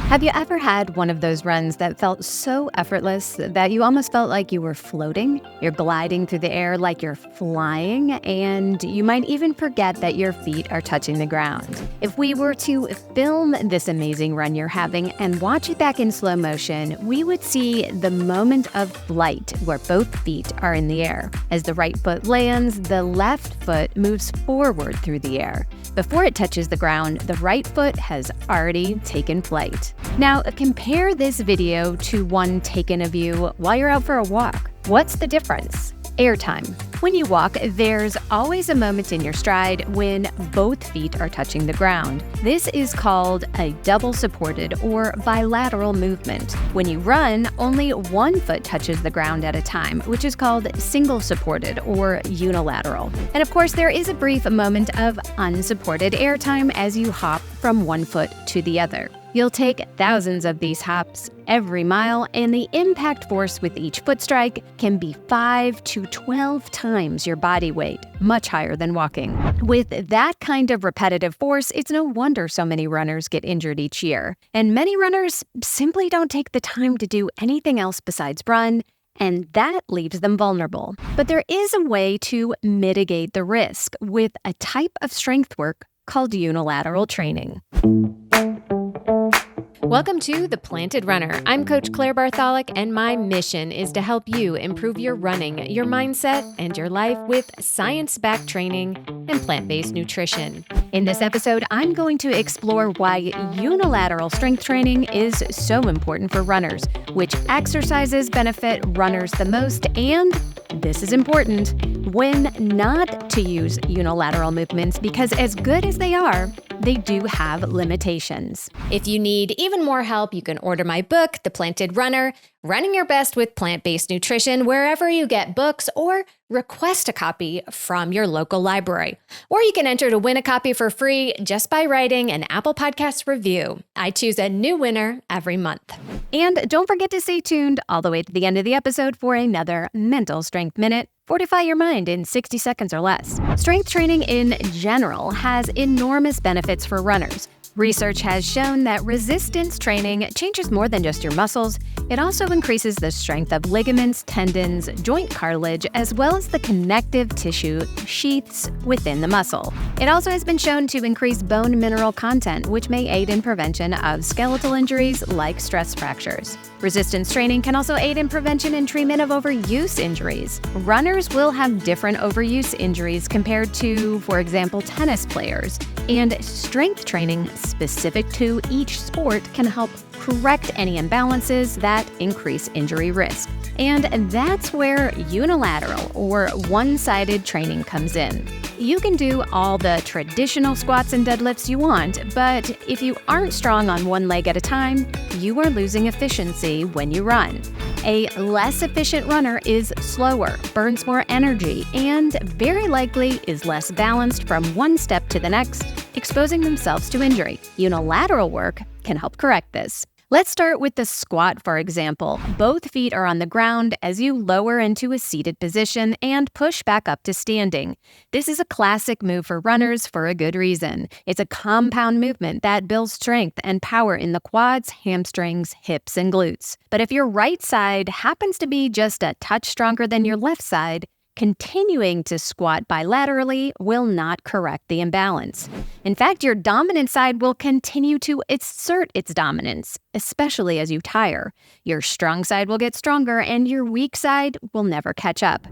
Have you ever had one of those runs that felt so effortless that you almost felt like you were floating? You're gliding through the air like you're flying, and you might even forget that your feet are touching the ground. If we were to film this amazing run you're having and watch it back in slow motion, we would see the moment of flight where both feet are in the air. As the right foot lands, the left foot moves forward through the air. Before it touches the ground, the right foot has already taken flight. Now, compare this video to one taken of you while you're out for a walk. What's the difference? Airtime. When you walk, there's always a moment in your stride when both feet are touching the ground. This is called a double supported or bilateral movement. When you run, only one foot touches the ground at a time, which is called single supported or unilateral. And of course, there is a brief moment of unsupported airtime as you hop from one foot to the other. You'll take thousands of these hops every mile, and the impact force with each foot strike can be 5 to 12 times your body weight, much higher than walking. With that kind of repetitive force, it's no wonder so many runners get injured each year. And many runners simply don't take the time to do anything else besides run, and that leaves them vulnerable. But there is a way to mitigate the risk with a type of strength work called unilateral training. Welcome to The Planted Runner. I'm Coach Claire Bartholic, and my mission is to help you improve your running, your mindset, and your life with science-backed training and plant-based nutrition. In this episode, I'm going to explore why unilateral strength training is so important for runners, which exercises benefit runners the most, and, this is important, when not to use unilateral movements, because as good as they are, they do have limitations. If you need even more help, you can order my book, The Planted Runner, Running Your Best with Plant-Based Nutrition, wherever you get books, or request a copy from your local library. Or you can enter to win a copy for free just by writing an Apple Podcast review. I choose a new winner every month. And don't forget to stay tuned all the way to the end of the episode for another Mental Strength Minute. Fortify your mind in 60 seconds or less. Strength training in general has enormous benefits for runners. Research has shown that resistance training changes more than just your muscles. It also increases the strength of ligaments, tendons, joint cartilage, as well as the connective tissue sheaths within the muscle. It also has been shown to increase bone mineral content, which may aid in prevention of skeletal injuries like stress fractures. Resistance training can also aid in prevention and treatment of overuse injuries. Runners will have different overuse injuries compared to, for example, tennis players, and strength training specific to each sport can help correct any imbalances that increase injury risk. And that's where unilateral or one-sided training comes in. You can do all the traditional squats and deadlifts you want, but if you aren't strong on one leg at a time, you are losing efficiency when you run. A less efficient runner is slower, burns more energy, and very likely is less balanced from one step to the next, exposing themselves to injury. Unilateral work can help correct this. Let's start with the squat, for example. Both feet are on the ground as you lower into a seated position and push back up to standing. This is a classic move for runners for a good reason. It's a compound movement that builds strength and power in the quads, hamstrings, hips, and glutes. But if your right side happens to be just a touch stronger than your left side, continuing to squat bilaterally will not correct the imbalance. In fact, your dominant side will continue to assert its dominance, especially as you tire. Your strong side will get stronger, and your weak side will never catch up.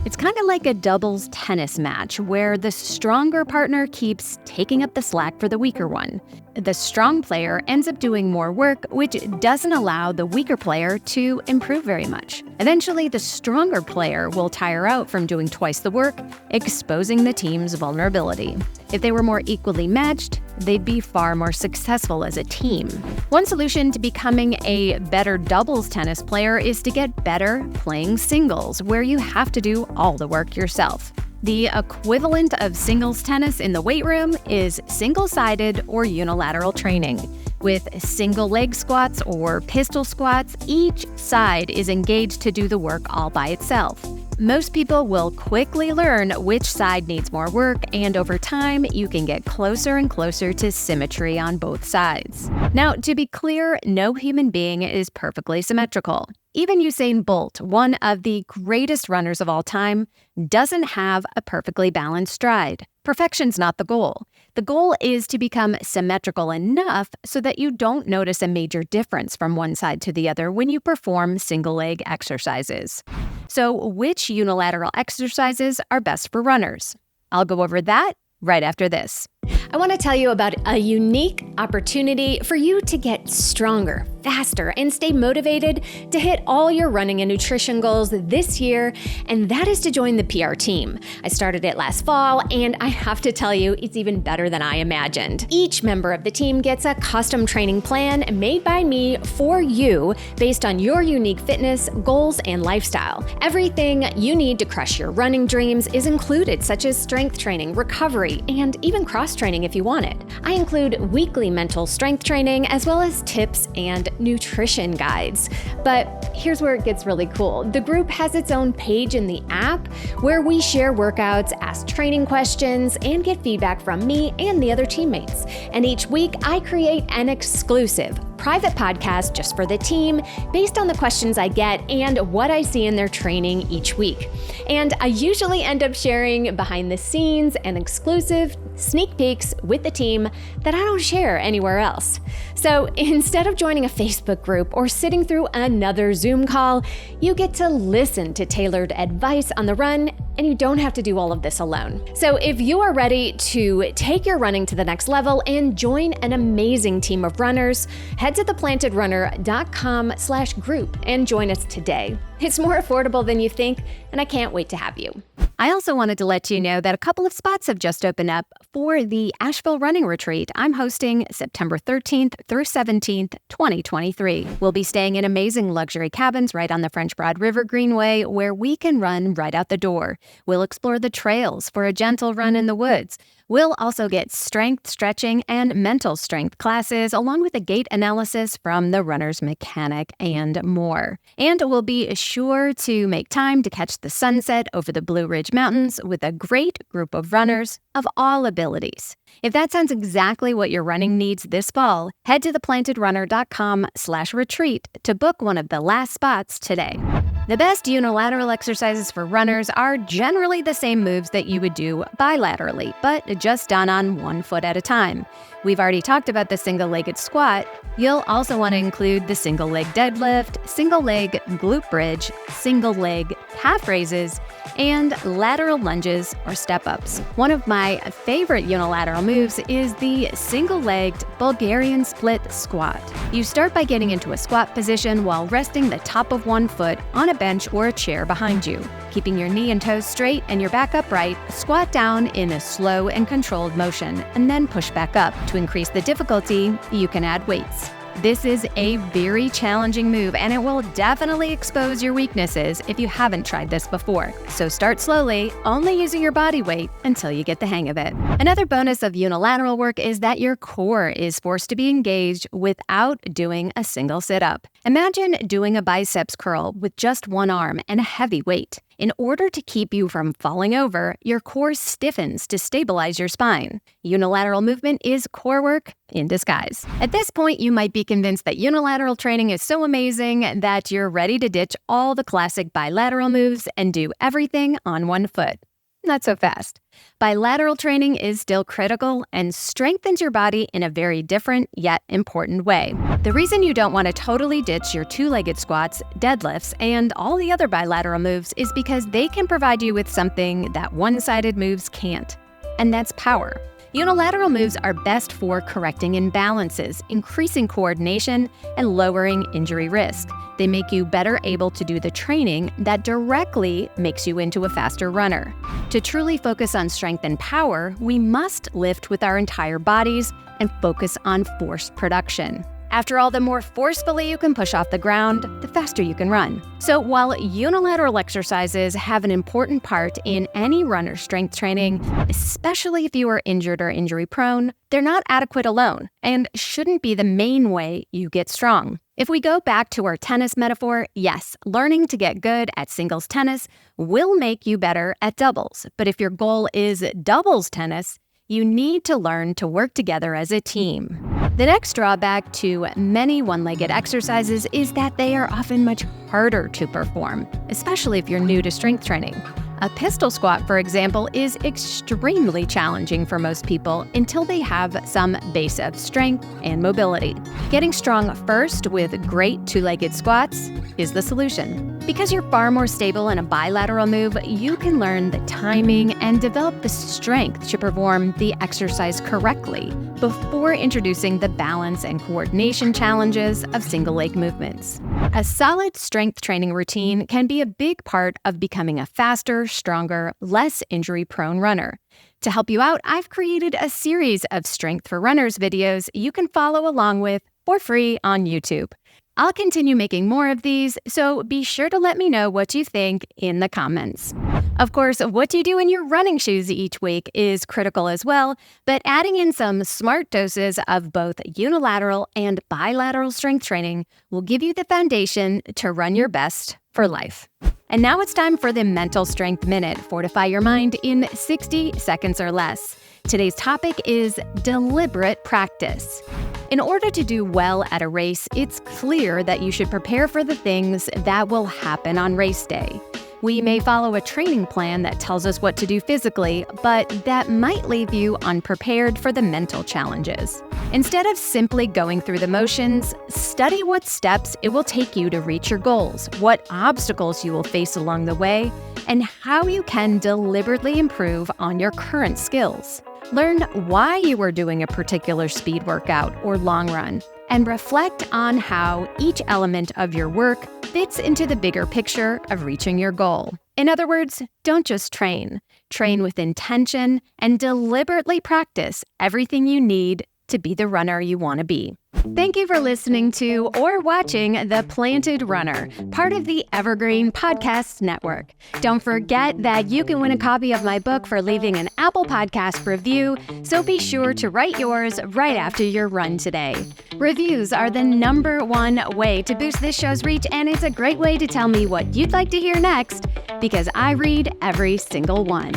It's kind of like a doubles tennis match where the stronger partner keeps taking up the slack for the weaker one. The strong player ends up doing more work, which doesn't allow the weaker player to improve very much. Eventually, the stronger player will tire out from doing twice the work, exposing the team's vulnerability. If they were more equally matched, they'd be far more successful as a team. One solution to becoming a better doubles tennis player is to get better playing singles, where you have to do all the work yourself. The equivalent of singles tennis in the weight room is single-sided or unilateral training. With single leg squats or pistol squats, each side is engaged to do the work all by itself. Most people will quickly learn which side needs more work, and over time, you can get closer and closer to symmetry on both sides. Now, to be clear, no human being is perfectly symmetrical. Even Usain Bolt, one of the greatest runners of all time, doesn't have a perfectly balanced stride. Perfection's not the goal. The goal is to become symmetrical enough so that you don't notice a major difference from one side to the other when you perform single leg exercises. So, which unilateral exercises are best for runners? I'll go over that right after this. I want to tell you about a unique opportunity for you to get stronger, faster, and stay motivated to hit all your running and nutrition goals this year, and that is to join the PR team. I started it last fall, and I have to tell you, it's even better than I imagined. Each member of the team gets a custom training plan made by me for you based on your unique fitness, goals, and lifestyle. Everything you need to crush your running dreams is included, such as strength training, recovery, and even cross-training if you want it. I include weekly mental strength training as well as tips and nutrition guides. But here's where it gets really cool. The group has its own page in the app where we share workouts, ask training questions, and get feedback from me and the other teammates. And each week, I create an exclusive private podcast just for the team based on the questions I get and what I see in their training each week. And I usually end up sharing behind the scenes and exclusive sneak peeks with the team that I don't share anywhere else. So instead of joining a Facebook group or sitting through another Zoom call, you get to listen to tailored advice on the run, and you don't have to do all of this alone. So if you are ready to take your running to the next level and join an amazing team of runners, head to theplantedrunner.com/group and join us today. It's more affordable than you think, and I can't wait to have you. I also wanted to let you know that a couple of spots have just opened up for the Asheville Running Retreat I'm hosting September 13th through 17th, 2023. We'll be staying in amazing luxury cabins right on the French Broad River Greenway where we can run right out the door. We'll explore the trails for a gentle run in the woods. We'll also get strength, stretching, and mental strength classes, along with a gait analysis from the runner's mechanic and more. And we'll be sure to make time to catch the sunset over the Blue Ridge Mountains with a great group of runners of all abilities. If that sounds exactly what your running needs this fall, head to theplantedrunner.com/retreat to book one of the last spots today. The best unilateral exercises for runners are generally the same moves that you would do bilaterally, but just done on one foot at a time. We've already talked about the single-legged squat. You'll also want to include the single-leg deadlift, single-leg glute bridge, single-leg calf raises, and lateral lunges or step-ups. One of my favorite unilateral moves is the single-legged Bulgarian split squat. You start by getting into a squat position while resting the top of one foot on a bench or a chair behind you. Keeping your knee and toes straight and your back upright, squat down in a slow and controlled motion, and then push back up. To increase the difficulty, you can add weights. This is a very challenging move, and it will definitely expose your weaknesses if you haven't tried this before. So start slowly, only using your body weight until you get the hang of it. Another bonus of unilateral work is that your core is forced to be engaged without doing a single sit-up. Imagine doing a biceps curl with just one arm and a heavy weight. In order to keep you from falling over, your core stiffens to stabilize your spine. Unilateral movement is core work in disguise. At this point, you might be convinced that unilateral training is so amazing that you're ready to ditch all the classic bilateral moves and do everything on one foot. Not so fast. Bilateral training is still critical and strengthens your body in a very different yet important way. The reason you don't want to totally ditch your two-legged squats, deadlifts, and all the other bilateral moves is because they can provide you with something that one-sided moves can't, and that's power. Unilateral moves are best for correcting imbalances, increasing coordination, and lowering injury risk. They make you better able to do the training that directly makes you into a faster runner. To truly focus on strength and power, we must lift with our entire bodies and focus on force production. After all, the more forcefully you can push off the ground, the faster you can run. So while unilateral exercises have an important part in any runner's strength training, especially if you are injured or injury prone, they're not adequate alone and shouldn't be the main way you get strong. If we go back to our tennis metaphor, yes, learning to get good at singles tennis will make you better at doubles. But if your goal is doubles tennis, you need to learn to work together as a team. The next drawback to many one-legged exercises is that they are often much harder to perform, especially if you're new to strength training. A pistol squat, for example, is extremely challenging for most people until they have some base of strength and mobility. Getting strong first with great two-legged squats is the solution. Because you're far more stable in a bilateral move, you can learn the timing and develop the strength to perform the exercise correctly before introducing the balance and coordination challenges of single leg movements. A solid strength training routine can be a big part of becoming a faster, stronger, less injury-prone runner. To help you out, I've created a series of Strength for Runners videos you can follow along with for free on YouTube. I'll continue making more of these, so be sure to let me know what you think in the comments. Of course, what you do in your running shoes each week is critical as well, but adding in some smart doses of both unilateral and bilateral strength training will give you the foundation to run your best for life. And now it's time for the Mental Strength Minute. Fortify your mind in 60 seconds or less. Today's topic is deliberate practice. In order to do well at a race, it's clear that you should prepare for the things that will happen on race day. We may follow a training plan that tells us what to do physically, but that might leave you unprepared for the mental challenges. Instead of simply going through the motions, study what steps it will take you to reach your goals, what obstacles you will face along the way, and how you can deliberately improve on your current skills. Learn why you are doing a particular speed workout or long run, and reflect on how each element of your work fits into the bigger picture of reaching your goal. In other words, don't just train. Train with intention and deliberately practice everything you need to be the runner you want to be. Thank you for listening to or watching The Planted Runner, part of the Evergreen Podcast Network. Don't forget that you can win a copy of my book for leaving an Apple Podcast review, so be sure to write yours right after your run today. Reviews are the #1 way to boost this show's reach, and it's a great way to tell me what you'd like to hear next, because I read every single one.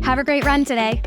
Have a great run today.